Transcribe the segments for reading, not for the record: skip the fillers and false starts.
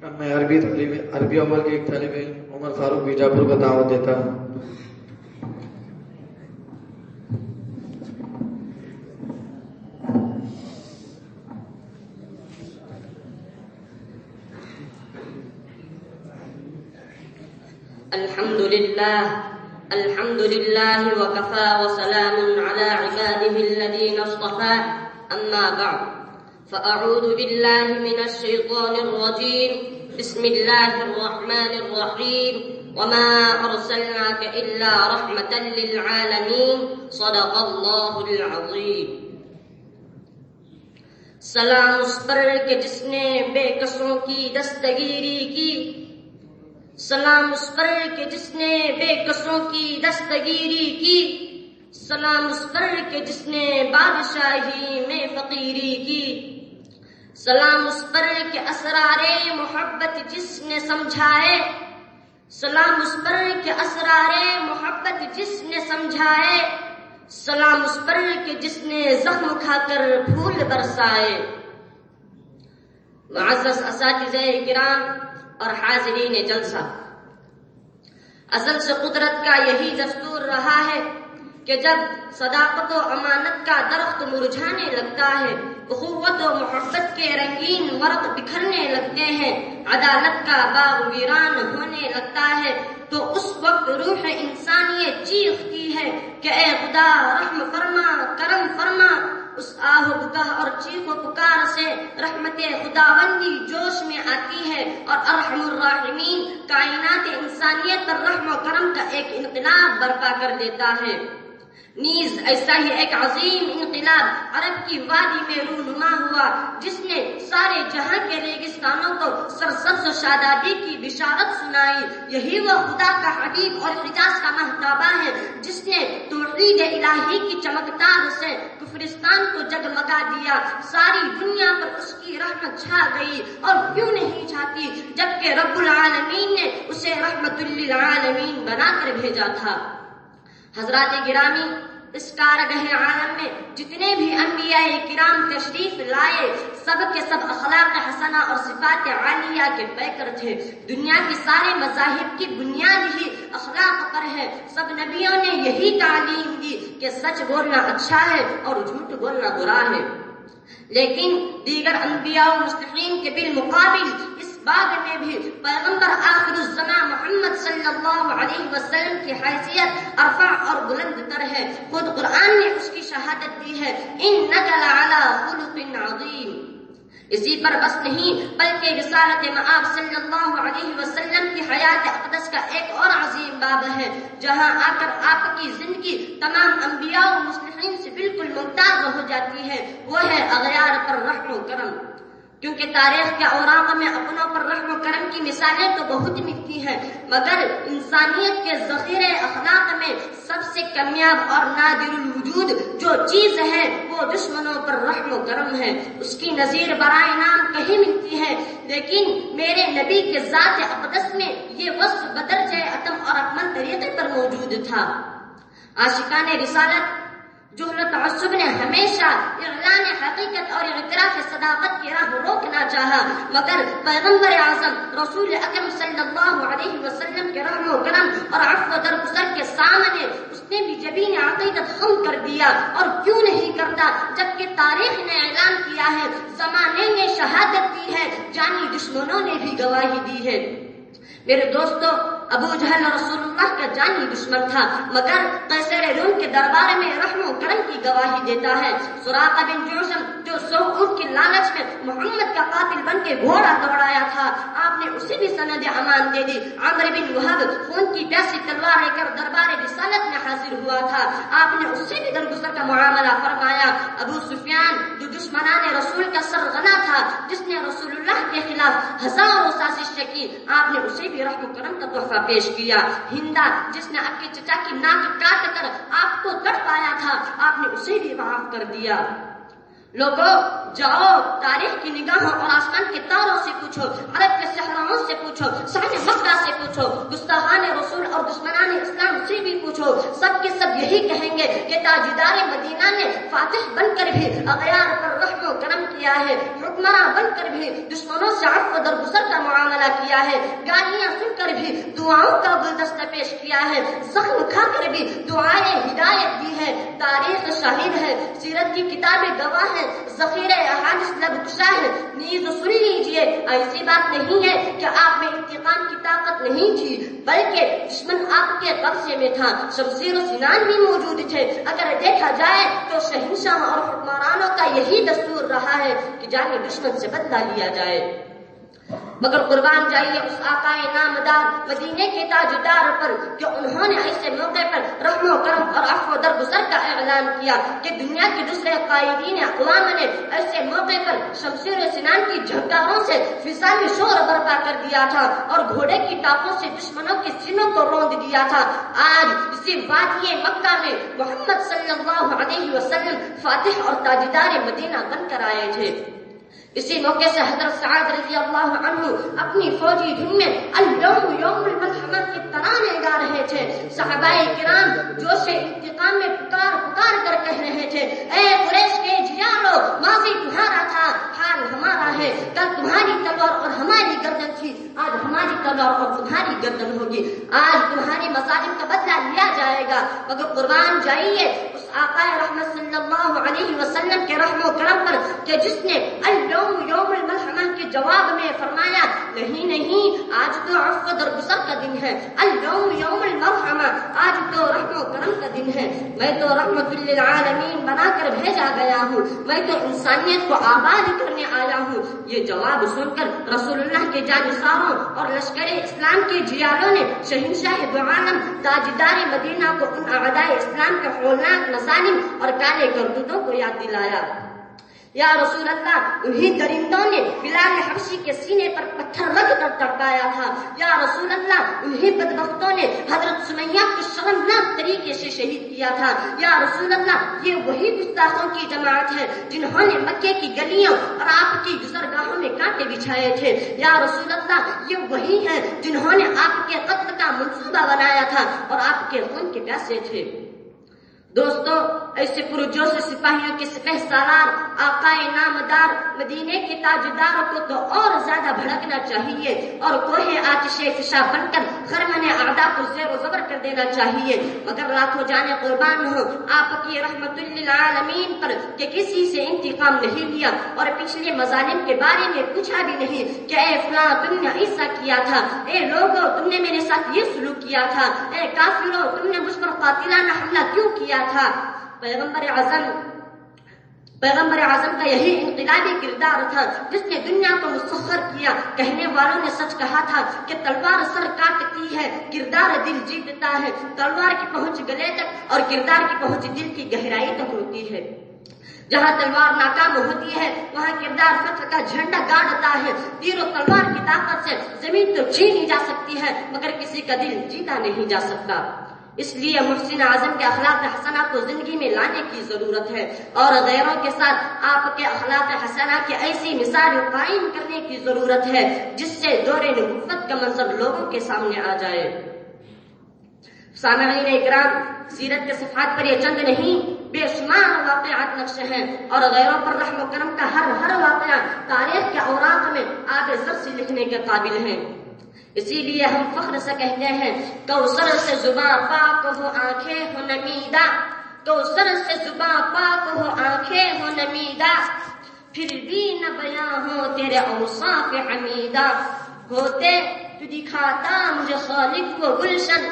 میں عربی اول کے ایک طالب علم عمر فاروق بیجاپور کو دعوت دیتا ہوں۔ الحمد لله وكفى وسلام على عباده الذين اصطفى أما بعد فأعوذ بالله من الشيطان الرجيم بسم الله الرحمن الرحيم وما أرسلناك إلا رحمة للعالمين صدق الله العظيم۔ سلام اس پر کہ جس نے بے کسوں کی دستگیری کی، سلام اس پر کہ جس نے بے کسوں کی دستگیری کی، سلام اس پر کہ جس نے بادشاہی میں فقیری کی، سلام اس پر کہ اسرار محبت جس نے سمجھائے، سلام اس پر کہ اسرار محبت جس نے سمجھائے، سلام اس پر کہ جس نے زخم کھا کر پھول برسائے۔ معزز اساتذہ کرام اور حاضرین جلسہ، ازل سے قدرت کا یہی دستور رہا ہے کہ جب صداقت و امانت کا درخت مرجھانے لگتا ہے، اخوت و محبت کے رنگین ورق بکھرنے لگتے ہیں، عدالت کا باغ ویران ہونے لگتا ہے، تو اس وقت روح انسانیت چیختی ہے کہ اے خدا رحم فرما، کرم فرما۔ اس آہ و بکا اور چیخ و پکار سے رحمت خداوندی جوش میں آتی ہے اور ارحم الراحمین کائنات انسانیت پر رحم و کرم کا ایک انقلاب برپا کر دیتا ہے۔ نیز ایسا ہی ایک عظیم انقلاب عرب کی وادی میں رونما ہوا، جس نے سارے جہاں کے ریگستانوں کو سرسبز و شادابی کی بشارت سنائی۔ یہی وہ خدا کا حبیب اور حجاز کا مہتابہ ہے جس نے توحید الہی کی چمکدار سے کفرستان کو جگمگا دیا۔ ساری دنیا پر اس کی رحمت چھا گئی، اور کیوں نہیں چھاتی جبکہ رب العالمین نے اسے رحمت للعالمین بنا کر بھیجا تھا۔ حضرات گرامی، اس کارگہ عالم میں جتنے بھی انبیاء کرام تشریف لائے، سب کے سب اخلاق حسنہ اور صفات عالیہ کے پیکر تھے۔ دنیا کے سارے مذاہب کی بنیاد ہی اخلاق پر ہے۔ سب نبیوں نے یہی تعلیم دی کہ سچ بولنا اچھا ہے اور جھوٹ بولنا برا ہے، لیکن دیگر انبیاء و مصلحین کے بالمقابل اس باب میں بھی پیغمبر آخر الزمان محمد صلی اللہ علیہ وسلم کی حیثیت ارفع اور بلند تر ہے۔ خود قرآن نے اس کی شہادت دی ہے، انک لعلی خلق عظیم۔ اسی پر بس نہیں بلکہ رسالت مآب صلی اللہ علیہ وسلم کی حیات اقدس کا ایک اور عظیم باب ہے، جہاں آ کر آپ کی زندگی تمام انبیاء و مصلحین سے بالکل ممتاز ہو جاتی ہے، وہ ہے اغیار پر رحم و کرم۔ کیونکہ تاریخ کے اوراق میں اپنوں پر رحم و کرم کی مثالیں تو بہت ملتی ہیں، مگر انسانیت کے ذخیرے اخلاق میں سب سے کامیاب اور نادر الوجود جو چیز ہے وہ دشمنوں پر رحم و کرم ہے۔ اس کی نظیر برائے نام کہیں ملتی ہے، لیکن میرے نبی کے ذات اقدس میں یہ وصف بدرجہ اتم اور اکمل طریقے پر موجود تھا۔ عاشقان رسالت جہل و تعصب نے ہمیشہ اعلان حقیقت اور اعتراف صداقت کی راہ روکنا چاہا، مگر پیغمبر اعظم رسول اکرم صلی اللہ علیہ وسلم کے رحم و کرم اور عفو و درگزر کے سامنے اس نے بھی جبین عقیدت خم کر دیا۔ اور کیوں نہیں کرتا جبکہ تاریخ نے اعلان کیا ہے، زمانے نے شہادت دی ہے، جانی دشمنوں نے بھی گواہی دی ہے۔ میرے دوستو، ابو جہل رسول اللہ کا جانی دشمن تھا، مگر قیصر روم کے دربار میں رحم و کرم کی گواہی دیتا ہے۔ سراقہ بن جعشم جو 100 اونٹ کی لالچ میں محمد کا قاتل بن کے گھوڑا دوڑایا تھا، آپ نے اسے بھی سند امان دے دی۔ عمرو بن وہب خون کی پیاسی تلوار لے کر دربار رسالت میں حاضر ہوا تھا، آپ نے اس سے بھی درگزر کا معاملہ فرمایا۔ ابو سفیان جو دشمنان رسول کا سرغنہ تھا، جس نے رسول اللہ کے خلاف ہزاروں سازشیں کی، آپ نے اسے بھی رحم و کرم کا تحفہ پیش کیا۔ ہندا جس نے آپ کے چچا کی ناک کاٹ کر آپ کو تڑپایا تھا، آپ نے اسے بھی معاف کر دیا۔ لوگوں جاؤ تاریخ کی نگاہوں اور آسمان کے تاروں سے پوچھو، عرب کے صحراؤں سے پوچھو، شان مکہ سے پوچھو، گستاخان رسول اور دشمنان اسلام سے بھی پوچھو، سب کے سب یہی کہیں گے کہ تاجدار مدینہ نے فاتح بن کر بھی اغیار پر رحم و کرم کیا ہے، حکمراں بن کر بھی دشمنوں سے عفو و درگزر کا معاملہ مبادلہ کیا ہے، گالیاں سن کر بھی دعاؤں کا گلدستہ پیش کیا ہے، زخم کھا کر بھی دعائیں ہدایت دی ہے۔ تاریخ شاہد ہے، سیرت کی کتابیں گواہ ہیں، ذخیرہ احادیث لبکشا ہے۔ نیز سن لیجیے، ایسی بات نہیں ہے کہ آپ میں انتقام کی طاقت نہیں تھی، بلکہ دشمن آپ کے قبضے میں تھا، شمشیر و سنان بھی موجود تھے۔ اگر دیکھا جائے تو شہنشاہ اور حکمرانوں کا یہی دستور رہا ہے کہ جانب دشمن سے بدلہ لیا جائے، مگر قربان جائیے اس آقا نامدار مدینے کے تاجدار پر کہ انہوں نے ایسے موقع پر رحم و کرم اور عفو و درگزر کا اعلان کیا کہ دنیا کے دوسرے قائدین اقوام نے ایسے موقع پر شمشیر و سنان کی جھنکاروں سے فضائی شور برپا کر دیا تھا اور گھوڑے کی ٹانگوں سے دشمنوں کے سینوں کو روند دیا تھا۔ آج اسی وادی مکہ میں محمد صلی اللہ علیہ وسلم فاتح اور تاجدار مدینہ بن کر آئے تھے۔ اسی موقع سے حضرت سعد رضی اللہ عنہ اپنی فوجی دھن میں اليوم یوم الملحمہ کے ترانے گا رہے تھے۔ صحابہ کرام جوش انتقام میں پکار کر کہہ رہے تھے، اے قریش کے جیالو، ماضی تمہارا تھا، حال ہمارا ہے۔ کل تمہاری تلوار اور ہماری گردن تھی، آج ہماری تلوار اور تمہاری گردن ہوگی۔ آج تمہاری مظالم کا بدلہ لیا جائے گا، مگر قربان جائیے اس آقا رحمت صلی اللہ علیہ وسلم کے رحم و کرم پر کہ جس نے اليوم یوم الملحمہ کے جواب میں فرمایا، نہیں آج تو عفو درگزر کا دن ہے، اليوم یوم المرحمہ، آج تو رحم و کرم کا دن ہے، میں تو رحمت للعالمین بنا کر بھیجا گیا ہوں، میں تو انسانیت کو آباد کرنے آیا ہوں۔ یہ جواب سن کر رسول اللہ کے جانثاروں اور لشکر اسلام کے جیالوں نے شہنشاہ دو عالم تاجدار مدینہ کو ان اعدائے اسلام کے ہولناک مظالم اور کالے کرتوتوں کو یاد دلایا۔ یا رسول اللہ، انہی درندوں نے بلال حبشی کے سینے پر پتھر رکھ کر تڑپایا تھا۔ یا رسول اللہ، انہی بدبختوں نے حضرت سمیہ کو شرمناک طریقے سے شہید کیا تھا۔ یا رسول اللہ، یہ وہی گستاخوں کی جماعت ہے جنہوں نے مکے کی گلیوں اور آپ کی گزرگاہوں میں کانٹے بچھائے تھے۔ یا رسول اللہ، یہ وہی ہیں جنہوں نے آپ کے قتل کا منصوبہ بنایا تھا اور آپ کے خون کے پیاسے تھے۔ دوستو، ایسے پرجوش سپاہیوں کے سپہ سالار آقا نامدار مدینے کے تاجداروں کو تو اور زیادہ بھڑکنا چاہیے اور کوہ آتش فشاں بن کر خرمن اعداء کو زیر و زبر کر دینا چاہیے، مگر لاکھوں جانے قربان ہو آپ کی رحمت للعالمین پر کہ کسی سے انتقام نہیں لیا اور پچھلے مظالم کے بارے میں پوچھا بھی نہیں کہ اے فلاں تم نے ایسا کیا تھا، اے لوگوں تم نے میرے ساتھ یہ سلوک کیا تھا، اے کافروں تم نے مجھ پر قاتلانہ حملہ کیوں کیا تھا۔ پیغمبر اعظم کا یہی انقلابی کردار تھا جس نے دنیا کو مسخر کیا۔ کہنے والوں نے سچ کہا تھا کہ تلوار سر کاٹتی ہے، کردار دل جیتتا ہے۔ تلوار کی پہنچ گلے تک اور کردار کی پہنچ دل کی گہرائی تک ہوتی ہے۔ جہاں تلوار ناکام ہوتی ہے وہاں کردار فتح کا جھنڈا گاڑتا ہے۔ تیر و تلوار کی طاقت سے زمین تو چھینی جا سکتی ہے مگر کسی کا دل جیتا نہیں جا سکتا۔ اس لیے محسن اعظم کے اخلاق حسنہ کو زندگی میں لانے کی ضرورت ہے اور غیروں کے ساتھ آپ کے اخلاق حسنہ کی ایسی مثال قائم کرنے کی ضرورت ہے جس سے دور نبوت کا منظر لوگوں کے سامنے آ جائے۔ سامعین اکرام، سیرت کے صفحات پر یہ چند نہیں بے شمار واقعات نقش ہیں اور غیروں پر رحم و کرم کا ہر واقعہ تاریخ کے اوراق میں آب زر سے لکھنے کے قابل ہیں۔ اسی لیے ہم فخر سے کہتے ہیں، کوثر سے زباں پاک ہو آنکھیں ہو نمیدہ، کوثر سے زباں پاک ہو آنکھیں ہو نمیدہ، پھر بھی نہ بیاں ہو تیرے اوصاف حمیدہ۔ ہوتے تو دکھاتا مجھے خالق و گلشن،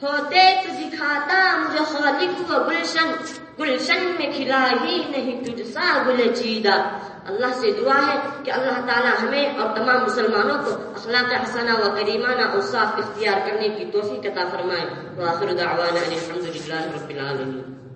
ہوتے تو دکھاتا مجھے خالق و گلشن، گلشن میں کھلا ہی نہیں تجھ سا گل چیدہ۔ اللہ سے دعا ہے کہ اللہ تعالی ہمیں اور تمام مسلمانوں کو اخلاق حسنہ و کریمانہ اوصاف اختیار کرنے کی توفیق عطا فرمائے۔ وآخر دعوانا ان الحمد للہ رب العالمین۔